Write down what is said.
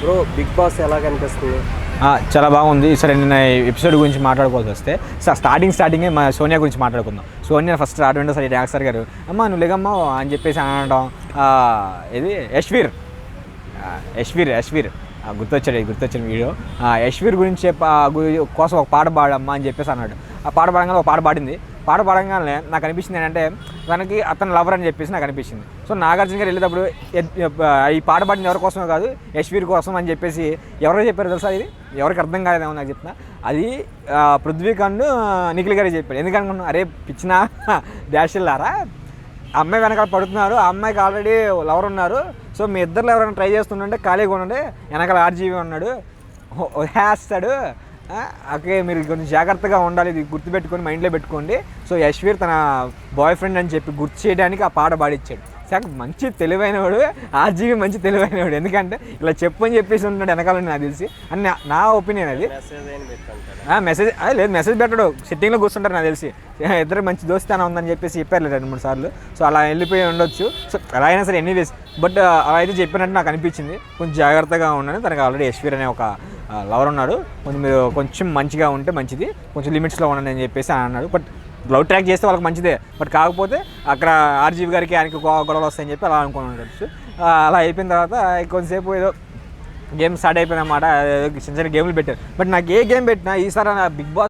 Bro big boss ఎలా కనిపిస్తుంది? చాలా బాగుంది. సరే నిన్న ఎపిసోడ్ గురించి మాట్లాడుకోవాల్సి వస్తే స్టార్టింగే మా సోనియా గురించి మాట్లాడుకుందాం. సోనియా ఫస్ట్ రావడం సరే డాక్టర్ గారు అమ్మ నువ్వు లేగమ్మా అని చెప్పేసి అనడం. ఇది యశ్వీర్ గుర్తొచ్చాడు వీడియో. యశ్వీర్ గురించి కోసం ఒక పాట పాడమ్మా అని చెప్పేసి అన్నాడు. ఆ పాట పాడంగానే ఒక పాట పాడింది. పాట పాడంగానే నాకు అనిపించింది ఏంటంటే తనకి అతను లవర్ అని చెప్పేసి నాకు అనిపించింది. సో నాగార్జున గారు వెళ్ళేటప్పుడు ఈ పాట పాడింది ఎవరి కోసమే కాదు యశ్వీర్ కోసం అని చెప్పేసి ఎవరో చెప్పారు తెలుసా? ఇది ఎవరికి అర్థం కాలేదేమో నాకు చెప్తున్నా. అది పృథ్వీకాండ్ నిఖిల్ గారే చెప్పాడు. ఎందుకనుకున్నా అరే పిచ్చిన డాషిల్లారా, అమ్మాయి వెనకాల పడుతున్నారు, ఆ అమ్మాయికి ఆల్రెడీ లవర్ ఉన్నారు. సో మీ ఇద్దరు ఎవరైనా ట్రై చేస్తుంటే ఖాళీగా ఉండండి, వెనకాల ఆర్జీవీ ఉన్నాడు వేస్తాడు. ఓకే మీరు కొంచెం జాగ్రత్తగా ఉండాలి, ఇది గుర్తుపెట్టుకొని మైండ్లో పెట్టుకోండి. సో యశ్వీర్ తన బాయ్ ఫ్రెండ్ అని చెప్పి గుర్తు చేయడానికి ఆ పాట పాడిచ్చాడు. మంచి తెలివైనవాడు, ఆర్జీవీ మంచి తెలివైనవాడు. ఎందుకంటే ఇలా చెప్పని చెప్పేసి ఉన్నాడు వెనకాలని నాకు తెలిసి అని నా ఒపీనియన్. అది మెసేజ్ లేదు, మెసేజ్ పెట్టడు, సిట్టింగ్లో కూర్చుంటారు నాకు తెలిసి. ఇద్దరు మంచి దోస్తాన ఉందని చెప్పేసి చెప్పారు 2-3 సార్లు. సో అలా వెళ్ళిపోయి ఉండొచ్చు. సో అలా అయినా సరే ఎనీవేస్, బట్ అలా అయితే చెప్పినట్టు నాకు అనిపించింది. కొంచెం జాగ్రత్తగా ఉండండి, తనకు ఆల్రెడీ యశ్వీర్ అనే ఒక లవర్ ఉన్నాడు, మీరు కొంచెం మంచిగా ఉంటే మంచిది, కొంచెం లిమిట్స్లో ఉండండి అని చెప్పేసి అన్నాడు. బట్ లవ్ ట్రాక్ చేస్తే వాళ్ళకి మంచిదే, బట్ కాకపోతే అక్కడ ఆర్జీవి గారికి ఆయనకి గొడవలు వస్తాయని చెప్పి అలా అనుకున్నాడు. అలా అయిపోయిన తర్వాత కొంతసేపు ఏదో గేమ్ స్టార్ట్ అయిపోయిన అన్నమాట. చిన్న చిన్న గేమ్లు పెట్టారు. బట్ నాకు ఏ గేమ్ పెట్టినా ఈసారి బిగ్ బాస్